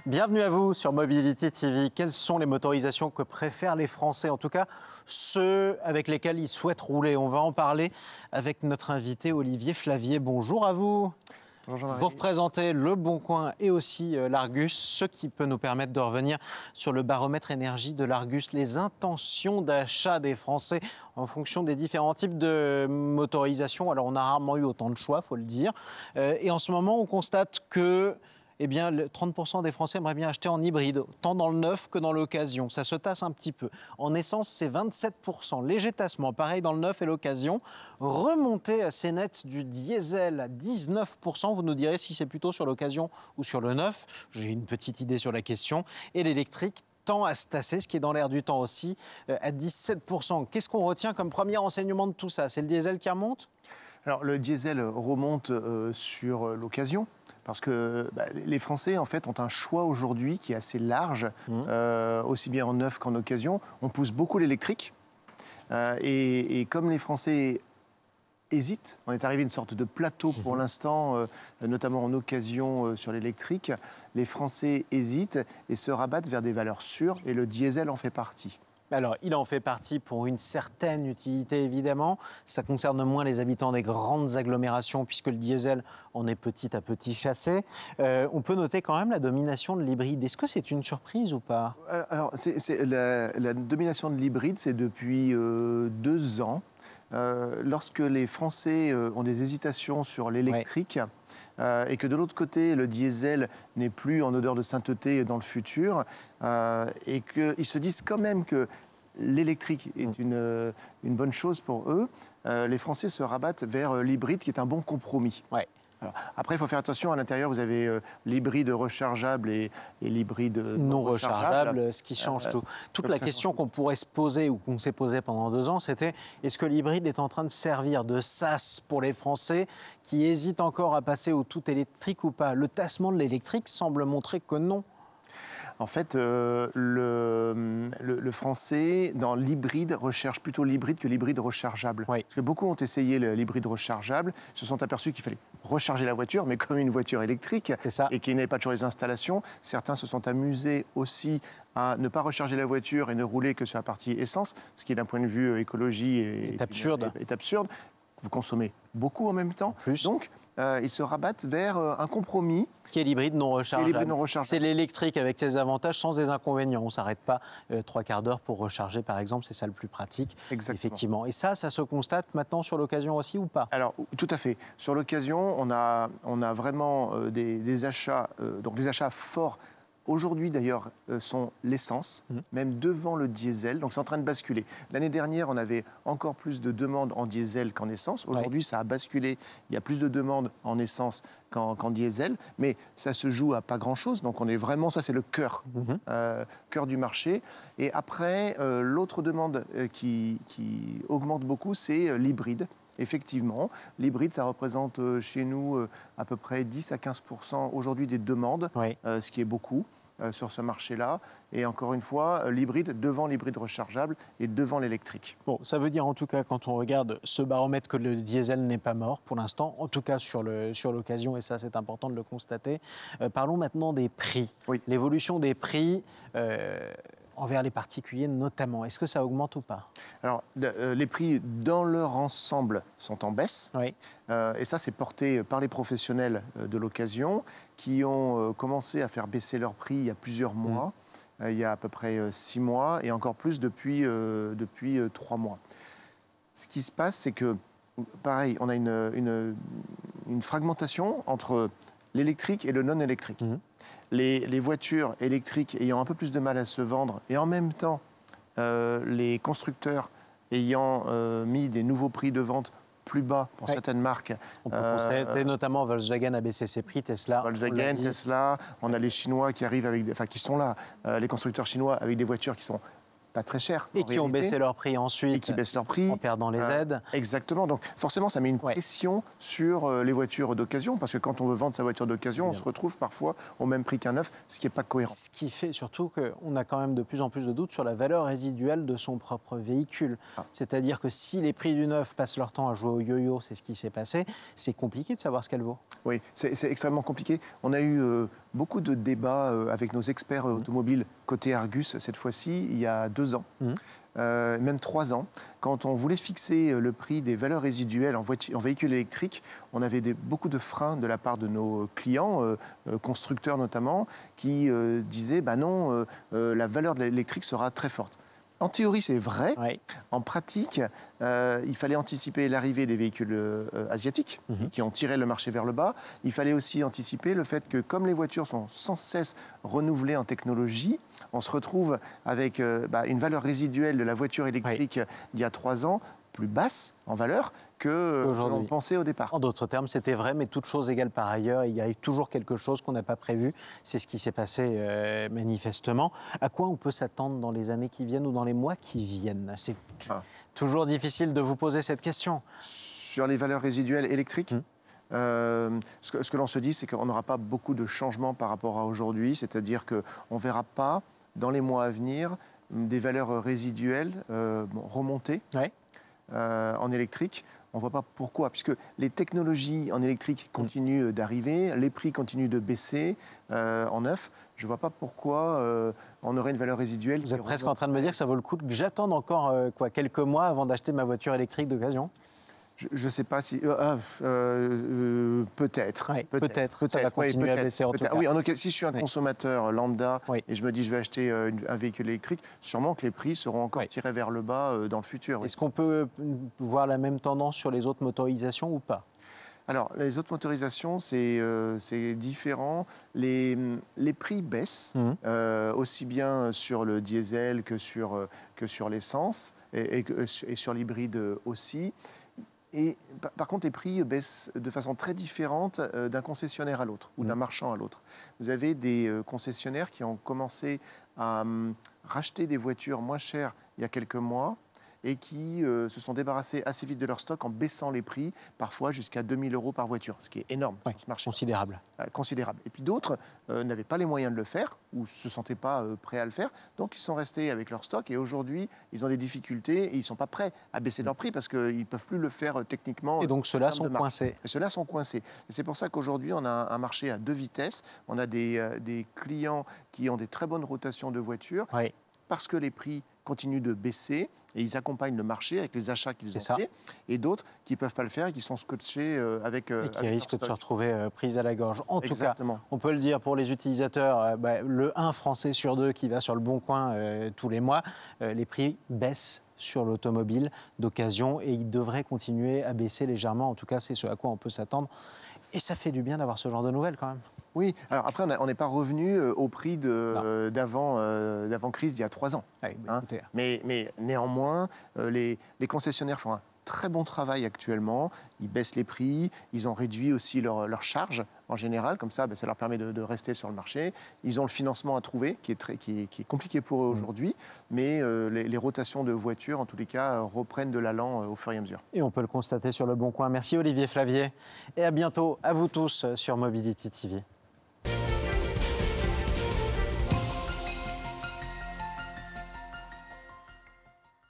Bienvenue à vous sur Mobility TV. Quelles sont les motorisations que préfèrent les Français, en tout cas ceux avec lesquels ils souhaitent rouler? On va en parler avec notre invité Olivier Flavier. Bonjour à vous. Bonjour Marie. Vous représentez Le Bon Coin et aussi l'Argus, ce qui peut nous permettre de revenir sur le baromètre énergie de l'Argus, les intentions d'achat des Français en fonction des différents types de motorisation. Alors on a rarement eu autant de choix, il faut le dire. Et en ce moment, on constate que 30% des Français aimeraient bien acheter en hybride, tant dans le neuf que dans l'occasion. Ça se tasse un petit peu. En essence, c'est 27%. Léger tassement, pareil dans le neuf et l'occasion. Remontée assez nette du diesel à 19%. Vous nous direz si c'est plutôt sur l'occasion ou sur le neuf. J'ai une petite idée sur la question. Et l'électrique tend à se tasser, ce qui est dans l'air du temps aussi, à 17%. Qu'est-ce qu'on retient comme premier enseignement de tout ça? C'est le diesel qui remonte? Alors le diesel remonte sur l'occasion parce que les Français en fait ont un choix aujourd'hui qui est assez large, aussi bien en neuf qu'en occasion. On pousse beaucoup l'électrique et comme les Français hésitent, on est arrivé à une sorte de plateau pour l'instant, notamment en occasion sur l'électrique. Les Français hésitent et se rabattent vers des valeurs sûres et le diesel en fait partie. Alors, il en fait partie pour une certaine utilité, évidemment. Ça concerne moins les habitants des grandes agglomérations, puisque le diesel en est petit à petit chassé. On peut noter quand même la domination de l'hybride. Est-ce que c'est une surprise ou pas? Alors, la domination de l'hybride, c'est depuis 2 ans. Lorsque les Français ont des hésitations sur l'électrique, et que de l'autre côté, le diesel n'est plus en odeur de sainteté dans le futur, et qu'ils se disent quand même que l'électrique est une bonne chose pour eux, les Français se rabattent vers l'hybride qui est un bon compromis. Ouais. Alors, après, il faut faire attention, à l'intérieur, vous avez l'hybride rechargeable et l'hybride non rechargeable, ce qui change tout. Toute la question qu'on pourrait se poser ou qu'on s'est posée pendant 2 ans, c'était est-ce que l'hybride est en train de servir de sas pour les Français qui hésitent encore à passer au tout électrique ou pas? Le tassement de l'électrique semble montrer que non. En fait, le Français, dans l'hybride, recherche plutôt l'hybride que l'hybride rechargeable. Oui. Parce que beaucoup ont essayé l'hybride rechargeable, se sont aperçus qu'il fallait recharger la voiture, mais comme une voiture électrique, et qu'il n'y avait pas toujours les installations. Certains se sont amusés aussi à ne pas recharger la voiture et ne rouler que sur la partie essence, ce qui, d'un point de vue écologie, est absurde. Vous consommez beaucoup en même temps. Donc, ils se rabattent vers un compromis. Qui est l'hybride non rechargeable. C'est l'électrique avec ses avantages sans ses inconvénients. On ne s'arrête pas 3 quarts d'heure pour recharger, par exemple. C'est ça le plus pratique. Exactement. Effectivement. Et ça se constate maintenant sur l'occasion aussi ou pas? Alors, tout à fait. Sur l'occasion, on a vraiment des achats, donc les achats forts. Aujourd'hui, d'ailleurs, sont l'essence, même devant le diesel. Donc, c'est en train de basculer. L'année dernière, on avait encore plus de demandes en diesel qu'en essence. Aujourd'hui, ça a basculé. Il y a plus de demandes en essence qu'en diesel. Mais ça se joue à pas grand-chose. Donc, on est vraiment... Ça, c'est le cœur du marché. Et après, l'autre demande qui augmente beaucoup, c'est l'hybride. Effectivement, l'hybride, ça représente chez nous à peu près 10 à 15% aujourd'hui des demandes, ce qui est beaucoup sur ce marché-là. Et encore une fois, l'hybride devant l'hybride rechargeable et devant l'électrique. Bon, ça veut dire en tout cas, quand on regarde ce baromètre, que le diesel n'est pas mort pour l'instant, en tout cas sur l'occasion, et ça c'est important de le constater. Parlons maintenant des prix. L'évolution des prix envers les particuliers notamment. Est-ce que ça augmente ou pas? Alors, les prix dans leur ensemble sont en baisse. Et ça, c'est porté par les professionnels de l'occasion qui ont commencé à faire baisser leurs prix il y a plusieurs mois. Il y a à peu près 6 mois et encore plus depuis 3 mois. Ce qui se passe, c'est que, pareil, on a une fragmentation entre l'électrique et le non-électrique. Les voitures électriques ayant un peu plus de mal à se vendre et en même temps, les constructeurs ayant mis des nouveaux prix de vente plus bas pour certaines marques. On peut constater notamment Volkswagen a baissé ses prix, Tesla. Volkswagen, Tesla, on a les Chinois qui arrivent avec, qui sont là, les constructeurs chinois avec des voitures qui sont pas très cher. Et qui ont baissé leur prix ensuite. Et qui baissent leur prix. En perdant les aides. Exactement. Donc forcément, ça met une pression sur les voitures d'occasion, parce que quand on veut vendre sa voiture d'occasion, on se retrouve parfois au même prix qu'un neuf, ce qui n'est pas cohérent. Ce qui fait surtout qu'on a quand même de plus en plus de doutes sur la valeur résiduelle de son propre véhicule. C'est-à-dire que si les prix du neuf passent leur temps à jouer au yo-yo, c'est ce qui s'est passé, c'est compliqué de savoir ce qu'elle vaut. Oui, c'est extrêmement compliqué. On a eu beaucoup de débats avec nos experts automobiles côté Argus, cette fois-ci, il y a 2 ans. Même 3 ans, quand on voulait fixer le prix des valeurs résiduelles en véhicules électriques, on avait beaucoup de freins de la part de nos clients, constructeurs notamment, qui disaient bah non, la valeur de l'électrique sera très forte. En théorie, c'est vrai. Oui. En pratique, il fallait anticiper l'arrivée des véhicules asiatiques qui ont tiré le marché vers le bas. Il fallait aussi anticiper le fait que, comme les voitures sont sans cesse renouvelées en technologie, on se retrouve avec une valeur résiduelle de la voiture électrique d'il y a 3 ans plus basse en valeur que l'on pensait au départ. En d'autres termes, c'était vrai, mais toute chose égale par ailleurs, il y a toujours quelque chose qu'on n'a pas prévu. C'est ce qui s'est passé manifestement. À quoi on peut s'attendre dans les années qui viennent ou dans les mois qui viennent? C'est toujours difficile de vous poser cette question. Sur les valeurs résiduelles électriques, ce que l'on se dit, c'est qu'on n'aura pas beaucoup de changements par rapport à aujourd'hui, c'est-à-dire qu'on ne verra pas, dans les mois à venir, des valeurs résiduelles remonter. Oui. En électrique. On ne voit pas pourquoi, puisque les technologies en électrique continuent d'arriver, les prix continuent de baisser en neuf. Je ne vois pas pourquoi on aurait une valeur résiduelle. Vous êtes presque en train de me dire que ça vaut le coup que j'attende encore quelques mois avant d'acheter ma voiture électrique d'occasion? Je ne sais pas si... peut-être. Oui, peut-être. Ça va continuer à baisser en tout cas. Oui, si je suis un consommateur lambda et je me dis je vais acheter un véhicule électrique, sûrement que les prix seront encore tirés vers le bas dans le futur. Est-ce qu'on peut voir la même tendance sur les autres motorisations ou pas? Alors, les autres motorisations, c'est différent. Les prix baissent, aussi bien sur le diesel que sur l'essence et sur l'hybride aussi. Et par contre, les prix baissent de façon très différente d'un concessionnaire à l'autre ou d'un marchand à l'autre. Vous avez des concessionnaires qui ont commencé à racheter des voitures moins chères il y a quelques mois et qui se sont débarrassés assez vite de leur stock en baissant les prix, parfois jusqu'à 2 000 € par voiture, ce qui est énorme sur ce marché. Considérable. Considérable. Et puis d'autres n'avaient pas les moyens de le faire ou ne se sentaient pas prêts à le faire, donc ils sont restés avec leur stock et aujourd'hui, ils ont des difficultés et ils ne sont pas prêts à baisser leur prix parce qu'ils ne peuvent plus le faire techniquement. Et donc ceux-là sont coincés. Et ceux-là sont coincés. Et c'est pour ça qu'aujourd'hui, on a un marché à 2 vitesses. On a des clients qui ont des très bonnes rotations de voitures parce que les prix continuent de baisser et ils accompagnent le marché avec les achats qu'ils ont faits, et d'autres qui ne peuvent pas le faire et qui sont scotchés avec et qui risquent de se retrouver pris à la gorge. En tout cas, on peut le dire pour les utilisateurs, le 1 Français sur 2 qui va sur le Bon Coin tous les mois, les prix baissent sur l'automobile d'occasion et ils devraient continuer à baisser légèrement. En tout cas, c'est ce à quoi on peut s'attendre. Et ça fait du bien d'avoir ce genre de nouvelles quand même. Oui, alors après, on n'est pas revenu au prix d'avant-crise d'il y a 3 ans. Mais néanmoins, les concessionnaires font un très bon travail actuellement. Ils baissent les prix, ils ont réduit aussi leurs charges en général. Comme ça, ça leur permet de rester sur le marché. Ils ont le financement à trouver, qui est compliqué pour eux aujourd'hui. Mais les rotations de voitures, en tous les cas, reprennent de l'allant au fur et à mesure. Et on peut le constater sur le Bon Coin. Merci Olivier Flavier. Et à bientôt à vous tous sur Mobility TV.